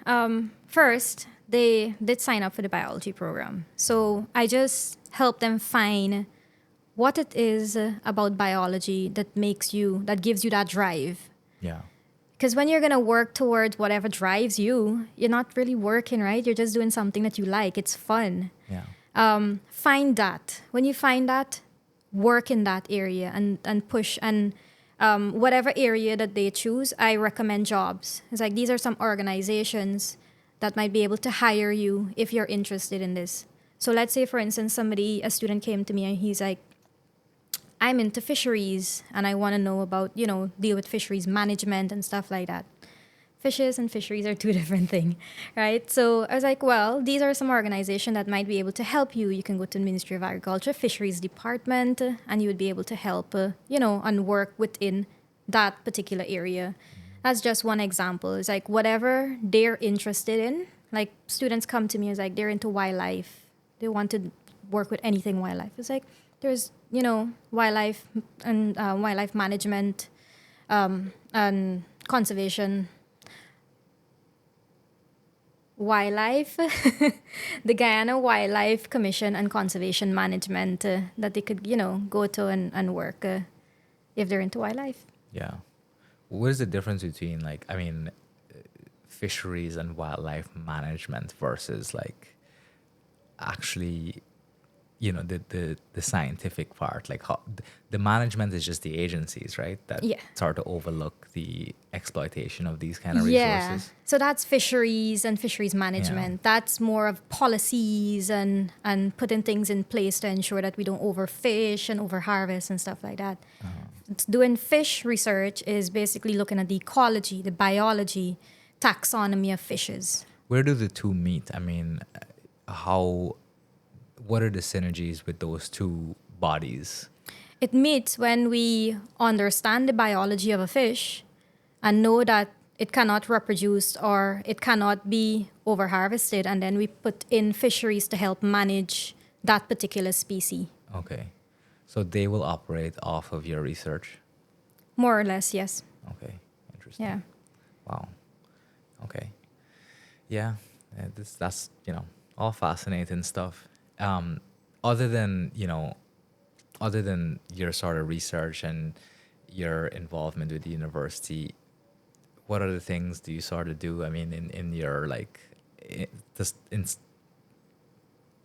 first, they did sign up for the biology program. So I just help them find what it is about biology that gives you that drive. Yeah. Because when you're going to work towards whatever drives you, you're not really working, right? You're just doing something that you like. It's fun. Yeah. Find that. When you find that, work in that area and push. And whatever area that they choose, I recommend jobs. It's like these are some organizations that might be able to hire you if you're interested in this. So let's say, for instance, a student came to me and he's like, I'm into fisheries and I want to know about, deal with fisheries management and stuff like that. fishes and fisheries are two different things, right? So I was like, well, these are some organizations that might be able to help you. You can go to the Ministry of Agriculture, Fisheries Department, and you would be able to help, and work within that particular area. That's just one example. It's like whatever they're interested in. Like students come to me, it's like they're into wildlife. They want to work with anything wildlife. It's like there's, wildlife and wildlife management and conservation. Wildlife, the Guyana Wildlife Commission and Conservation Management that they could, go to and work if they're into wildlife. Yeah. What is the difference between fisheries and wildlife management versus actually, the scientific part? Like how the management is just the agencies, right? That start to overlook the exploitation of these kind of resources. So that's fisheries and fisheries management. Yeah. That's more of policies and putting things in place to ensure that we don't overfish and overharvest and stuff like that. Doing fish research is basically looking at the ecology, the biology, taxonomy of fishes. Where do the two meet? What are the synergies with those two bodies? It meets when we understand the biology of a fish and know that it cannot reproduce or it cannot be overharvested, and then we put in fisheries to help manage that particular species. Okay. So they will operate off of your research? More or less, yes. Okay. Interesting. Yeah. Wow. Okay. Yeah. That's all fascinating stuff. Other than your sort of research and your involvement with the university, what other things do you sort of do? In your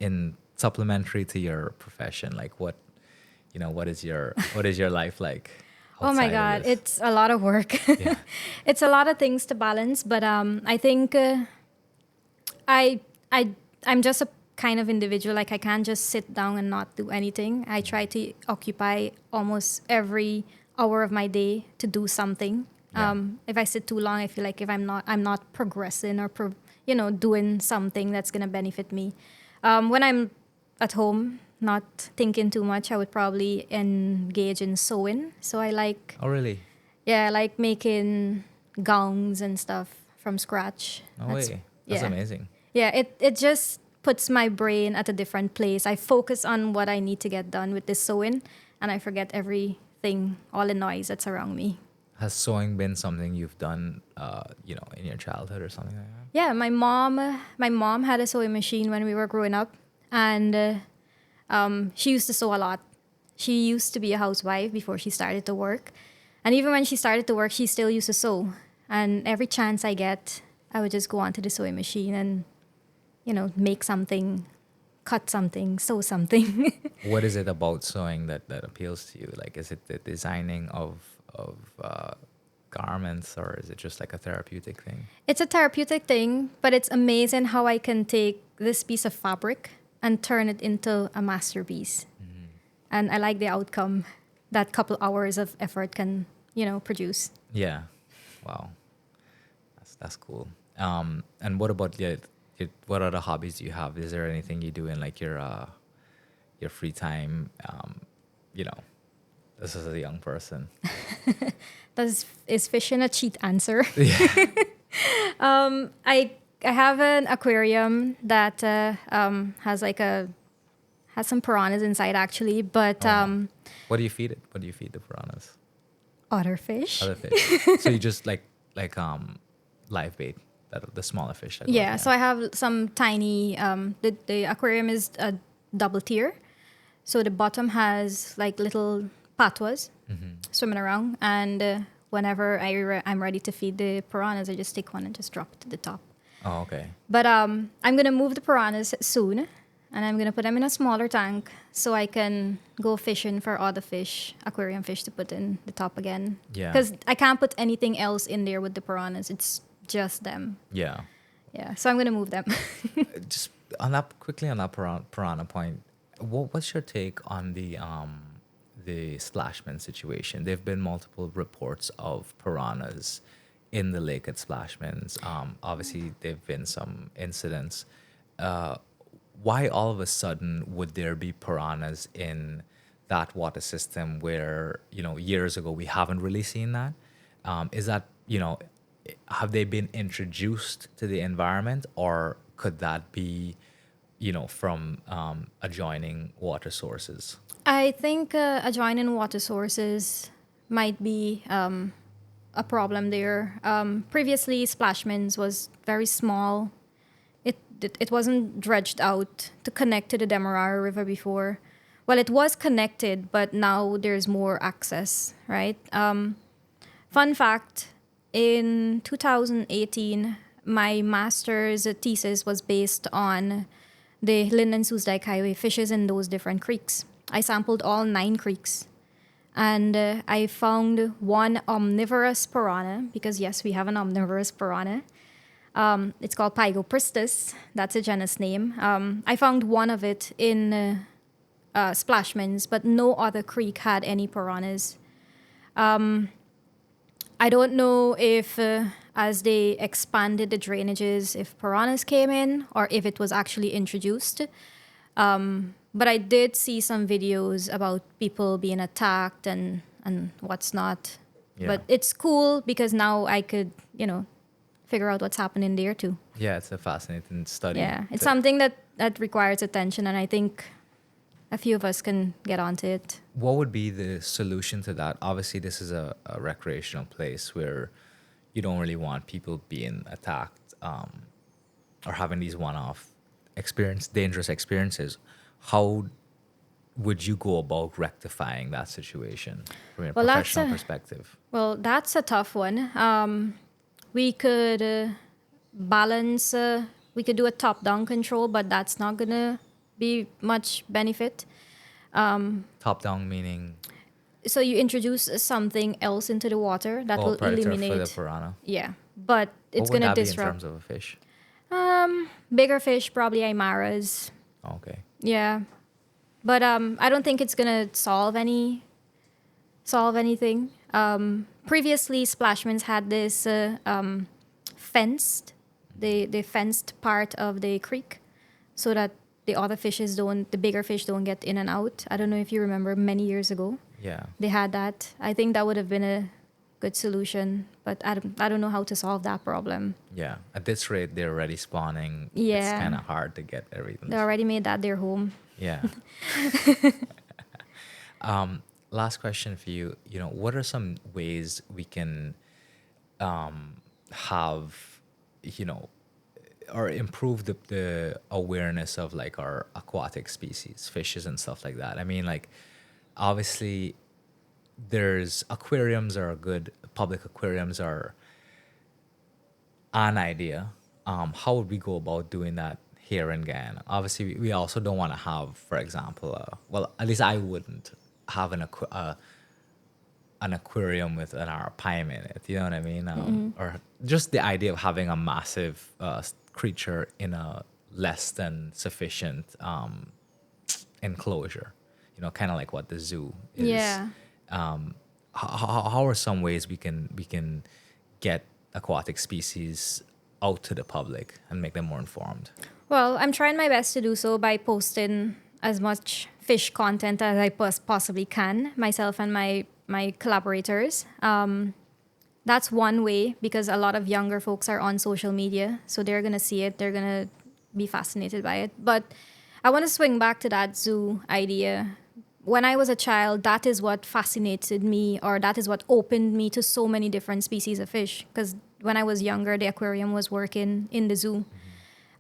in supplementary to your profession, what is your life like? Oh my God, it's a lot of work. Yeah. It's a lot of things to balance, but I think I'm just a kind of individual. Like I can't just sit down and not do anything. I try to occupy almost every hour of my day to do something. Yeah. If I sit too long, I feel like if I'm not progressing or doing something that's gonna benefit me. When I'm at home, not thinking too much, I would probably engage in sewing. So I like. Oh really? Yeah, I like making gowns and stuff from scratch. No way. That's amazing. Yeah, it just puts my brain at a different place. I focus on what I need to get done with this sewing, and I forget everything, all the noise that's around me. Has sewing been something you've done, in your childhood or something like that? Yeah, my mom had a sewing machine when we were growing up, and she used to sew a lot. She used to be a housewife before she started to work, and even when she started to work, she still used to sew. And every chance I get, I would just go onto the sewing machine and make something, cut something, sew something. What is it about sewing that appeals to you? Like, is it the designing of garments, or is it just like a therapeutic thing? It's a therapeutic thing, but it's amazing how I can take this piece of fabric and turn it into a masterpiece. Mm-hmm. And I like the outcome that couple hours of effort can, produce. Yeah. Wow. That's cool. And what about what other hobbies do you have? Is there anything you do in your free time? This is a young person. Is fishing a cheat answer? Yeah. I have an aquarium that has some piranhas inside actually, but what do you feed it? What do you feed the piranhas? Other fish. So you just like live bait, the smaller fish. Yeah. So I have some tiny. The aquarium is a double tier, so the bottom has like little patois swimming around, and whenever I'm ready to feed the piranhas, I just take one and just drop it to the top. Oh, okay. But I'm gonna move the piranhas soon, and I'm gonna put them in a smaller tank so I can go fishing for other fish, aquarium fish, to put in the top again. Yeah. Because I can't put anything else in there with the piranhas. It's just them. Yeah. Yeah. So I'm gonna move them. Just on that piranha point, what's your take on the splashman situation? There've been multiple reports of piranhas in the lake at Splashmans. Obviously, there've been some incidents. Why all of a sudden would there be piranhas in that water system where, years ago we haven't really seen that? Is that, have they been introduced to the environment, or could that be, from adjoining water sources? I think adjoining water sources might be a problem there. Previously, Splashmans was very small. It wasn't dredged out to connect to the Demerara River before. Well, it was connected, but now there's more access, right? Fun fact, in 2018, my master's thesis was based on the Linden-Soesdijk Highway fishes in those different creeks. I sampled all 9 creeks. And I found one omnivorous piranha, because yes, we have an omnivorous piranha. It's called Pygopristis. That's a genus name. I found one of it in Splashmans, but no other creek had any piranhas. I don't know if, as they expanded the drainages, if piranhas came in or if it was actually introduced. But I did see some videos about people being attacked and what's not. Yeah. But it's cool because now I could, figure out what's happening there too. Yeah, it's a fascinating study. Yeah, it's something that requires attention, and I think a few of us can get onto it. What would be the solution to that? Obviously, this is a recreational place where you don't really want people being attacked or having these one-off dangerous experiences. How would you go about rectifying that situation from a professional perspective? Well, that's a tough one. We could balance, we could do a top-down control, but that's not going to be much benefit. Top-down meaning? So you introduce something else into the water that will eliminate. For the piranha. Yeah, but it's going to disrupt. Be in terms of a fish? Bigger fish, probably Aimaras. Okay. Yeah, but I don't think it's gonna solve anything. Previously, Splashmans had this fenced, they fenced part of the creek, so that the bigger fish don't get in and out. I don't know if you remember many years ago. Yeah. They had that. I think that would have been a good solution, but I don't know how to solve that problem. Yeah. At this rate, they're already spawning. Yeah. It's kind of hard to get everything. They already made that their home. Yeah. Last question for you. What are some ways we can have, or improve the awareness of like our aquatic species, fishes and stuff like that? I mean, like, obviously, there's aquariums are good. Public aquariums are an idea. How would we go about doing that here in Guyana? Obviously, we also don't want to have, for example, at least I wouldn't have an aquarium with an arapaima in it. You know what I mean? Or just the idea of having a massive creature in a less than sufficient enclosure. Kind of like what the zoo is. Yeah. How are some ways we can get aquatic species out to the public and make them more informed? Well, I'm trying my best to do so by posting as much fish content as I possibly can, myself and my collaborators. That's one way, because a lot of younger folks are on social media, so they're going to see it, they're going to be fascinated by it. But I want to swing back to that zoo idea. When I was a child, that is what fascinated me, or that is what opened me to so many different species of fish. Because when I was younger, the aquarium was working in the zoo.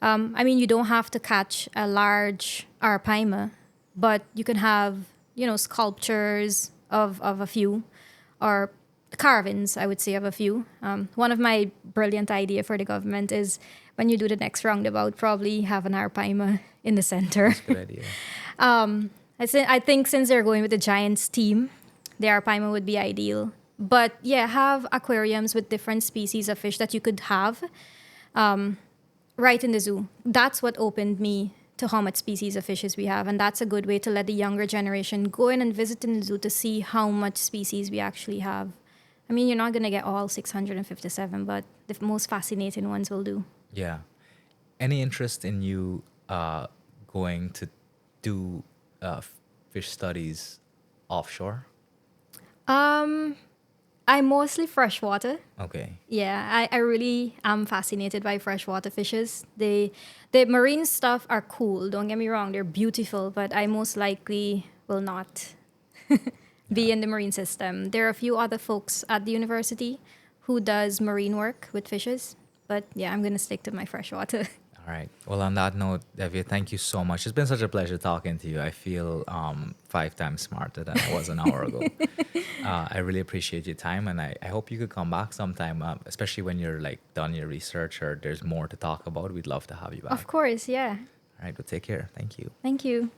You don't have to catch a large arapaima, but you can have, sculptures of a few, or carvings, I would say, of a few. One of my brilliant idea for the government is when you do the next roundabout, probably have an arapaima in the center. That's a good idea. I think since they're going with the Giants team, the arapaima would be ideal. But yeah, have aquariums with different species of fish that you could have right in the zoo. That's what opened me to how much species of fishes we have. And that's a good way to let the younger generation go in and visit in the zoo to see how much species we actually have. I mean, you're not going to get all 657, but the most fascinating ones will do. Yeah. Any interest in you going to do fish studies offshore? I'm mostly freshwater. Okay. Yeah, I really am fascinated by freshwater fishes. The marine stuff are cool, don't get me wrong, they're beautiful, but I most likely will not be in the marine system. There are a few other folks at the university who does marine work with fishes, but yeah, I'm going to stick to my freshwater. All right. Well, on that note, Devya, thank you so much. It's been such a pleasure talking to you. I feel 5 times smarter than I was an hour ago. I really appreciate your time, and I hope you could come back sometime, especially when you're like done your research or there's more to talk about. We'd love to have you back. Of course, yeah. All right. Well, take care. Thank you. Thank you.